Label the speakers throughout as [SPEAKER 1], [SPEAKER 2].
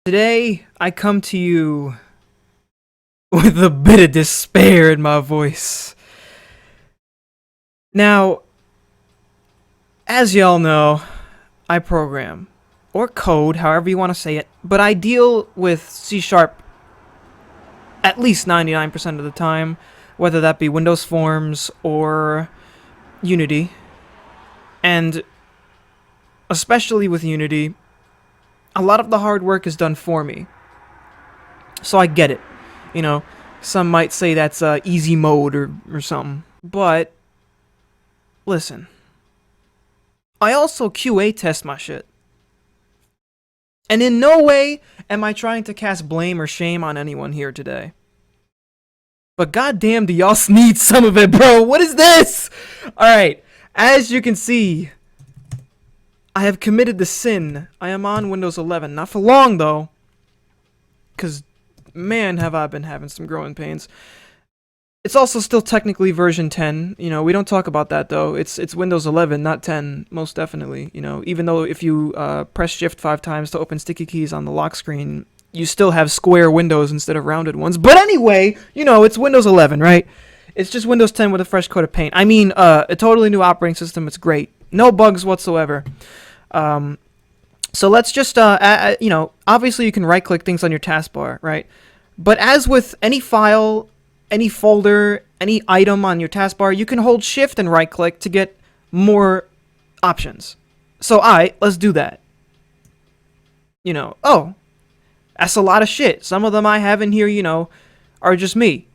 [SPEAKER 1] Today, I come to you with a bit of despair in my voice. Now, as y'all know, I program, or code, however you want to say it, but I deal with C# at least 99% of the time, whether that be Windows Forms or Unity. And especially with Unity, a lot of the hard work is done for me. So I get it. You know, some might say that's easy mode or something. But, listen. I also QA test my shit. And in no way am I trying to cast blame or shame on anyone here today. But goddamn, do y'all need some of it, bro? What is this? Alright, as you can see, I have committed the sin. I am on Windows 11. Not for long, though. Because, man, have I been having some growing pains. It's also still technically version 10. You know, we don't talk about that, though. It's Windows 11, not 10, most definitely. You know, even though if you press Shift 5 times to open sticky keys on the lock screen, you still have square windows instead of rounded ones. But anyway, you know, it's Windows 11, right? It's just Windows 10 with a fresh coat of paint. I mean, a totally new operating system. It's great. No bugs whatsoever. So let's just, you know, obviously you can right-click things on your taskbar, right? But as with any file, any folder, any item on your taskbar, you can hold Shift and right-click to get more options. So, let's do that. You know, oh, that's a lot of shit. Some of them I have in here, you know, are just me.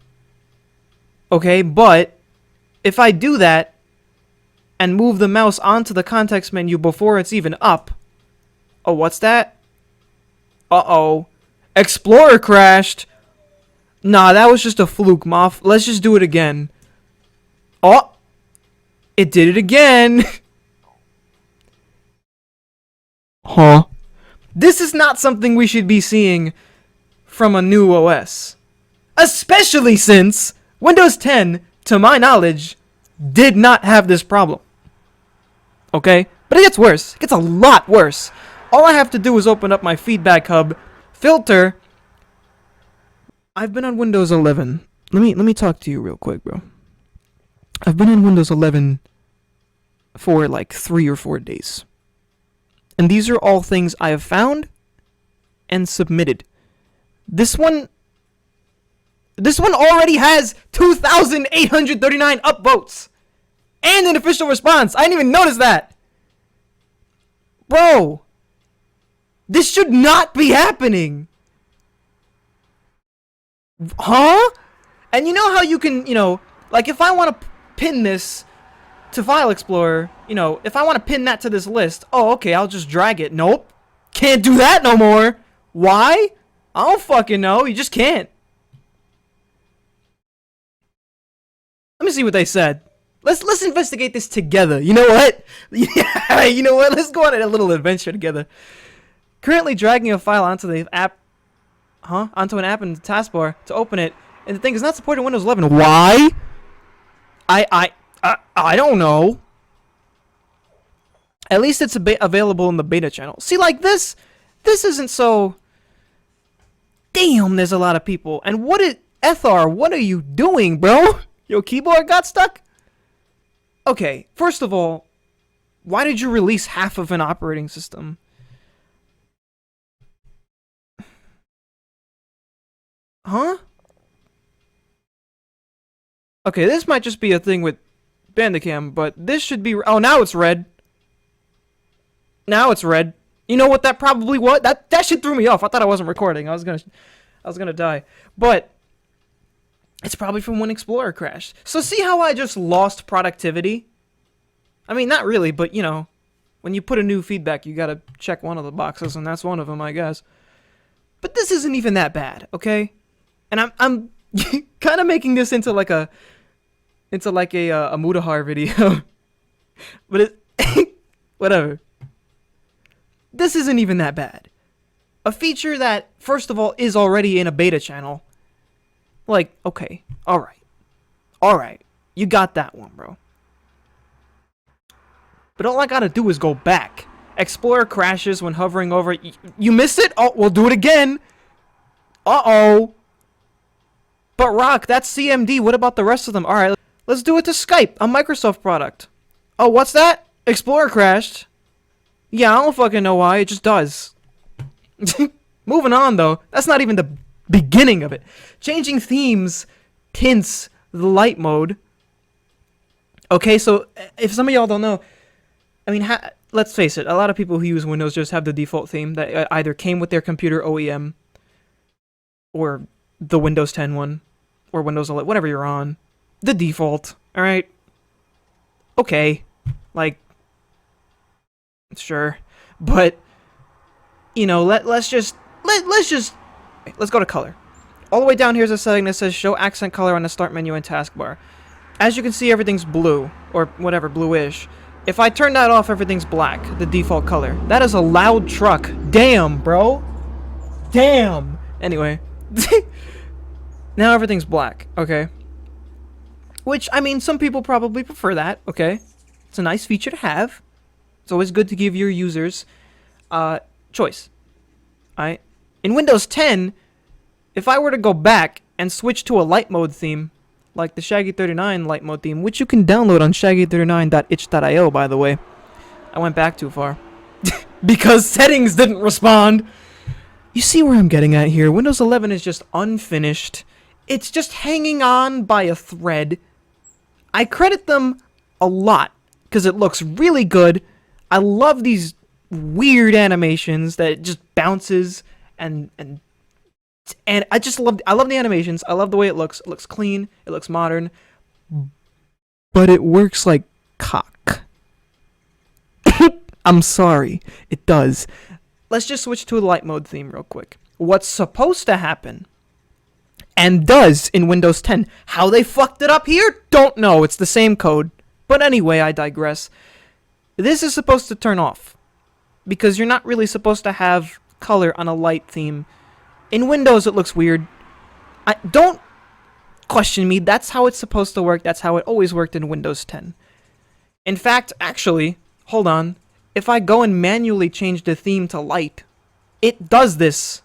[SPEAKER 1] Okay, but if I do that, and move the mouse onto the context menu before it's even up. Oh, what's that? Uh-oh. Explorer crashed. Nah, that was just a fluke, Moff. Let's just do it again. Oh! It did it again! Huh? This is not something we should be seeing from a new OS. Especially since Windows 10, to my knowledge, did not have this problem. Okay? But it gets worse. It gets a lot worse. All I have to do is open up my feedback hub, filter. I've been on Windows 11. Let me talk to you real quick, bro. I've been on Windows 11 for like 3 or 4 days. And these are all things I have found and submitted. This one already has 2,839 upvotes. And an official response. I didn't even notice that. Bro. This should not be happening. Huh? And you know how you can, you know, like if I want to pin this to File Explorer, you know, if I want to pin that to this list, oh, okay, I'll just drag it. Nope. Can't do that no more. Why? I don't fucking know. You just can't. Let me see what they said. Let's investigate this together. You know what? Yeah, you know what? Let's go on a little adventure together. Currently dragging a file onto the app, onto an app in the taskbar to open it, and the thing is not supported in Windows 11. Why? I don't know. At least it's available in the beta channel. See, like this isn't so. Damn, there's a lot of people. And Ethar, what are you doing, bro? Your keyboard got stuck? Okay, first of all, why did you release half of an operating system? Huh? Okay, this might just be a thing with Bandicam, but this should be... Oh, now it's red. Now it's red. You know what that probably was? That shit threw me off. I thought I wasn't recording. I was gonna die. But it's probably from when Explorer crashed. So see how I just lost productivity? I mean, not really, but you know, when you put a new feedback, you gotta check one of the boxes, and that's one of them, I guess. But this isn't even that bad, okay? And I'm kind of making this into like a Mudahar video. But it whatever. This isn't even that bad. A feature that, first of all, is already in a beta channel. Like, okay, alright, you got that one, bro. But all I gotta do is go back Explorer crashes when hovering over. You missed it? Oh, we'll do it again. Uh-oh. But Rock, that's CMD. What about the rest of them? Alright, let's do it to Skype, a Microsoft product. Oh, what's that? Explorer crashed. Yeah, I don't fucking know why. It just does. Moving on, though. That's not even the beginning of it. Changing themes tints the light mode. Okay, so if some of y'all don't know, I mean, let's face it, a lot of people who use Windows just have the default theme that either came with their computer OEM or the Windows 10 one or Windows 11, whatever you're on. The default, alright? Okay, like, sure, but, you know, let's go to color. All the way down here's a setting that says show accent color on the start menu and taskbar. As you can see, everything's blue, or whatever, bluish. If I turn that off, everything's black, the default color. That is a loud truck. Damn, bro. Damn. Anyway. Now everything's black, okay? Which, I mean, some people probably prefer that, okay? It's a nice feature to have. It's always good to give your users choice. Alright? In Windows 10, if I were to go back and switch to a light mode theme, like the Shaggy39 light mode theme, which you can download on shaggy39.itch.io, by the way. I went back too far. Because settings didn't respond! You see where I'm getting at here. Windows 11 is just unfinished. It's just hanging on by a thread. I credit them a lot, because it looks really good. I love these weird animations that it just bounces and I love the animations. I love the way it looks. It looks clean. It looks modern. But it works like cock. I'm sorry. It does. Let's just switch to a light mode theme real quick. What's supposed to happen, and does in Windows 10. How they fucked it up here? Don't know. It's the same code. But anyway, I digress. This is supposed to turn off, because you're not really supposed to have color on a light theme. In Windows, it looks weird. Don't question me. That's how it's supposed to work. That's how it always worked in Windows 10. In fact, actually, hold on. If I go and manually change the theme to light, it does this.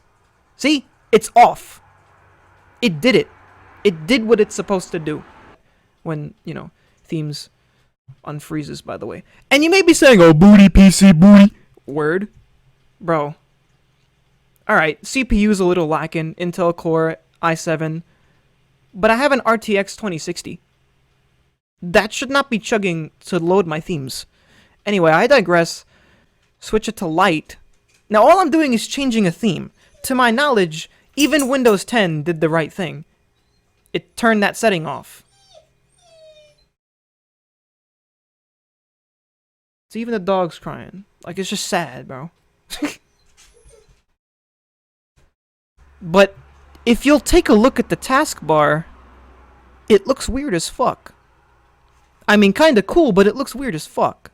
[SPEAKER 1] See? It's off. It did it. It did what it's supposed to do. When, you know, themes unfreezes, by the way. And you may be saying, oh, booty, PC, booty. Word. Bro. Alright, CPU's a little lacking, Intel Core i7, but I have an RTX 2060. That should not be chugging to load my themes. Anyway, I digress. Switch it to light. Now all I'm doing is changing a theme. To my knowledge, even Windows 10 did the right thing. It turned that setting off. So even the dog's crying. Like, it's just sad, bro. But if you'll take a look at the taskbar, it looks weird as fuck. I mean, kinda cool, but it looks weird as fuck.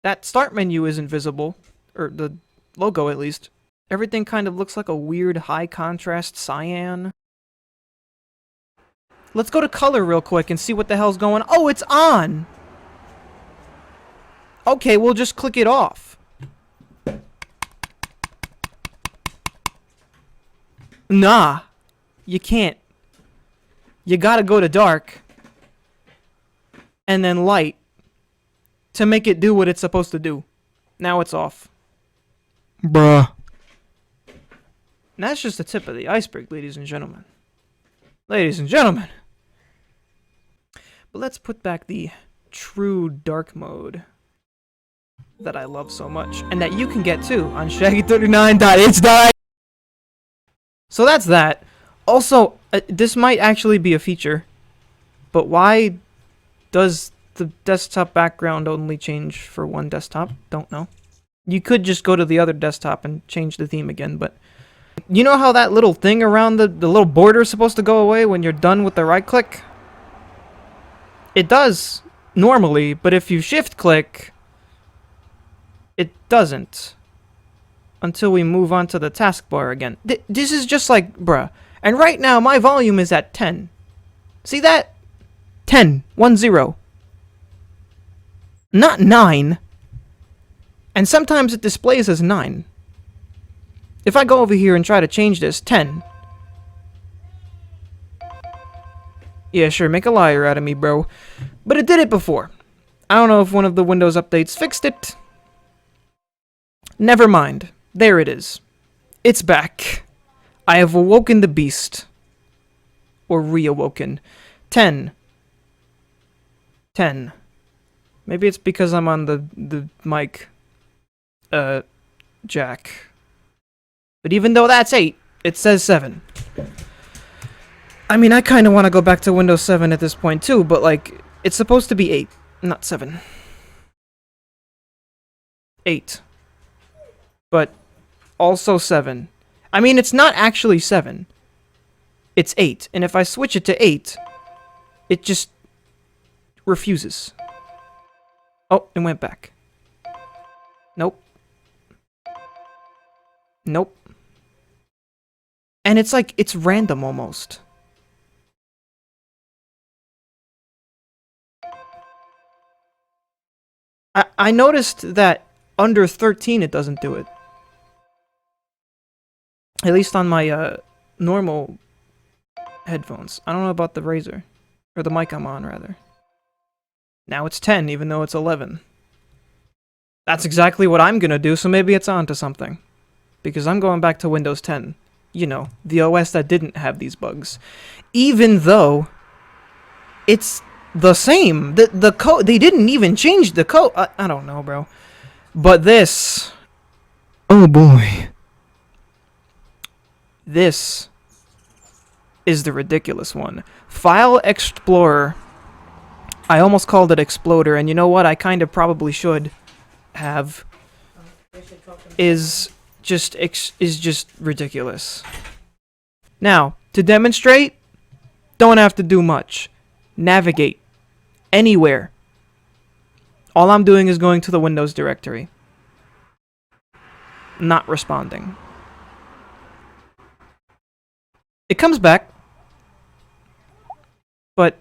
[SPEAKER 1] That start menu isn't visible, or the logo at least. Everything kind of looks like a weird high contrast cyan. Let's go to color real quick and see what the hell's going on. Oh, it's on! Okay, we'll just click it off. Nah, you can't. You gotta go to dark and then light to make it do what it's supposed to do. Now it's off. Bruh. And that's just the tip of the iceberg, ladies and gentlemen. Ladies and gentlemen. But let's put back the true dark mode that I love so much, and that you can get too on shaggy39.itch.io. So that's that. Also, this might actually be a feature, but why does the desktop background only change for one desktop? Don't know. You could just go to the other desktop and change the theme again, but you know how that little thing around the little border is supposed to go away when you're done with the right click? It does normally, but if you shift click, it doesn't. Until we move on to the taskbar again. This is just like, bruh. And right now, my volume is at 10. See that? 10. 1-0. Not 9. And sometimes it displays as 9. If I go over here and try to change this, 10. Yeah, sure, make a liar out of me, bro. But it did it before. I don't know if one of the Windows updates fixed it. Never mind. There it is. It's back. I have awoken the beast. Or reawoken. 10. 10. Maybe it's because I'm on the mic. Jack. But even though that's 8, it says 7. I mean, I kind of want to go back to Windows 7 at this point too, but like, it's supposed to be 8, not 7. 8. But also 7. I mean, it's not actually 7. It's 8. And if I switch it to 8, it just refuses. Oh, it went back. Nope. Nope. And it's like, it's random almost. I noticed that under 13 it doesn't do it. At least on my normal headphones. I don't know about the Razer. Or the mic I'm on, rather. Now it's 10, even though it's 11. That's exactly what I'm gonna do, so maybe it's on to something. Because I'm going back to Windows 10. You know, the OS that didn't have these bugs. Even though it's the same. The code, they didn't even change the code. I don't know, bro. But this, oh boy. This is the ridiculous one. File Explorer. I almost called it Exploder, and you know what? I kind of probably should have. Is just ridiculous. Now, to demonstrate, don't have to do much. Navigate anywhere. All I'm doing is going to the Windows directory. Not responding. It comes back, but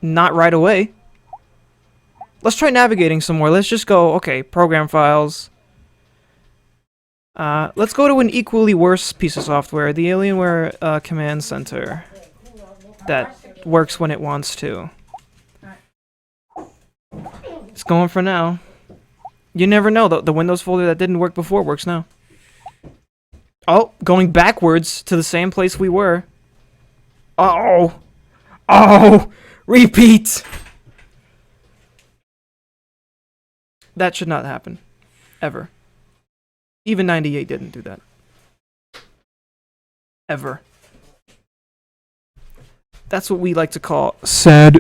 [SPEAKER 1] not right away. Let's try navigating some more. Let's just go, okay, program files. Let's go to an equally worse piece of software, the Alienware Command Center. That works when it wants to. It's going for now. You never know, the Windows folder that didn't work before works now. Oh, going backwards to the same place we were. Uh-oh. Oh! Repeat! That should not happen. Ever. Even 98 didn't do that. Ever. That's what we like to call sad.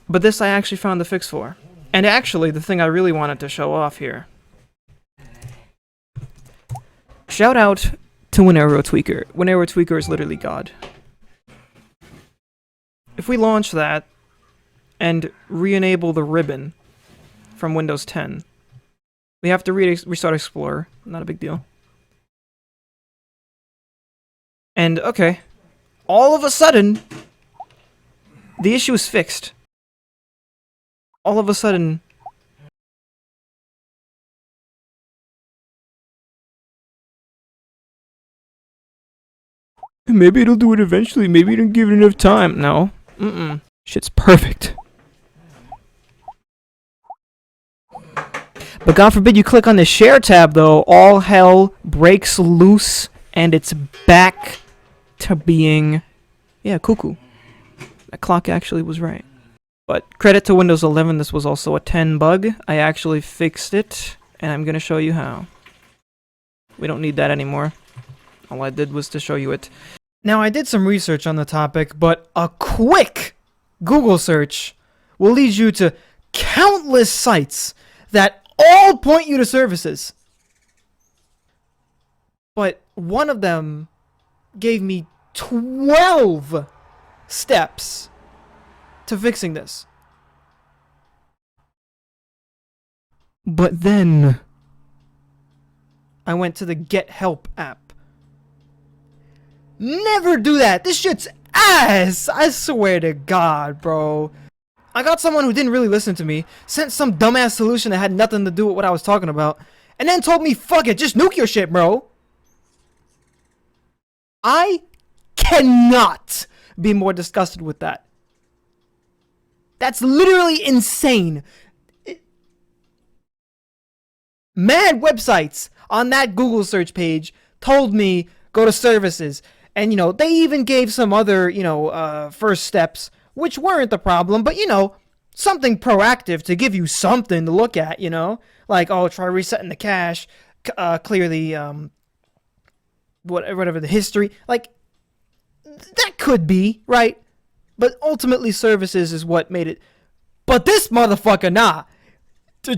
[SPEAKER 1] But this I actually found the fix for. And actually, the thing I really wanted to show off here. Shout out to Winero Tweaker. Winero Tweaker is literally God. If we launch that and re-enable the ribbon from Windows 10, we have to restart Explorer. Not a big deal. And, okay. All of a sudden, the issue is fixed. All of a sudden... Maybe it'll do it eventually. Maybe you didn't give it enough time. No. Mm-mm. Shit's perfect. But God forbid you click on the share tab, though. All hell breaks loose, and it's back to being... Yeah, cuckoo. That clock actually was right. But credit to Windows 11, this was also a 10 bug. I actually fixed it, and I'm going to show you how. We don't need that anymore. All I did was to show you it. Now, I did some research on the topic, but a quick Google search will lead you to countless sites that all point you to services. But one of them gave me 12 steps to fixing this. But then I went to the Get Help app. Never do that. This shit's ass. I swear to God, bro. I got someone who didn't really listen to me, sent some dumbass solution that had nothing to do with what I was talking about, and then told me, fuck it, just nuke your shit, bro. I cannot be more disgusted with that. That's literally insane. Mad websites on that Google search page told me go to services. And, they even gave some other, first steps, which weren't the problem, but, something proactive to give you something to look at, Like, oh, try resetting the cache, clear the, whatever the history. Like, that could be, right? But ultimately, services is what made it. But this motherfucker, nah.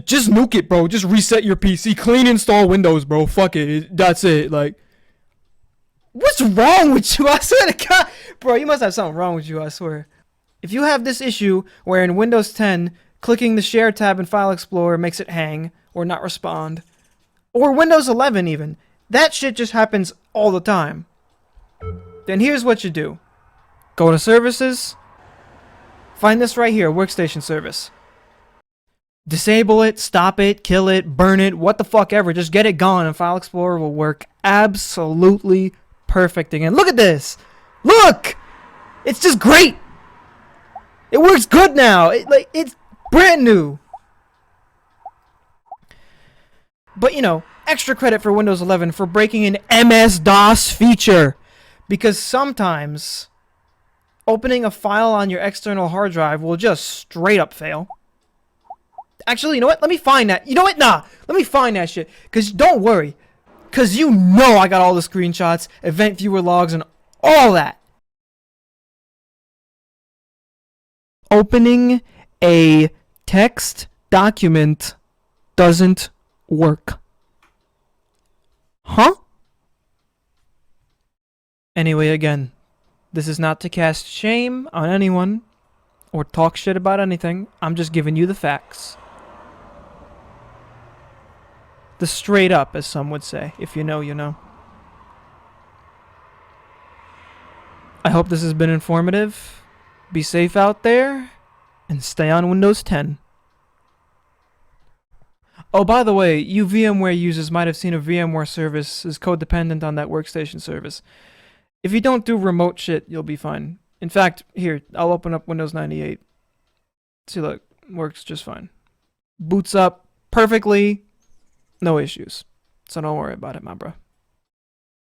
[SPEAKER 1] Just nuke it, bro. Just reset your PC. Clean install Windows, bro. Fuck it. That's it. Like, what's wrong with you? I swear to God. Bro, you must have something wrong with you, I swear. If you have this issue where in Windows 10, clicking the Share tab in File Explorer makes it hang or not respond, or Windows 11 even, that shit just happens all the time, then here's what you do. Go to Services. Find this right here, Workstation Service. Disable it, stop it, kill it, burn it, what the fuck ever. Just get it gone and File Explorer will work absolutely perfect again. Look at this! Look! It's just great! It works good now! It's brand new! But, extra credit for Windows 11 for breaking an MS-DOS feature. Because sometimes opening a file on your external hard drive will just straight up fail. Actually, you know what? Let me find that. You know what? Nah. Let me find that shit. Because don't worry. Because I got all the screenshots, event viewer logs, and all that. Opening a text document doesn't work. Huh? Anyway, again, this is not to cast shame on anyone or talk shit about anything. I'm just giving you the facts. The straight up, as some would say. If you know, you know. I hope this has been informative. Be safe out there, and stay on Windows 10. Oh, by the way, you VMware users might have seen a VMware service is codependent on that workstation service. If you don't do remote shit, you'll be fine. In fact, here, I'll open up Windows 98. See, look, works just fine. Boots up perfectly. No issues. So don't worry about it, my bro.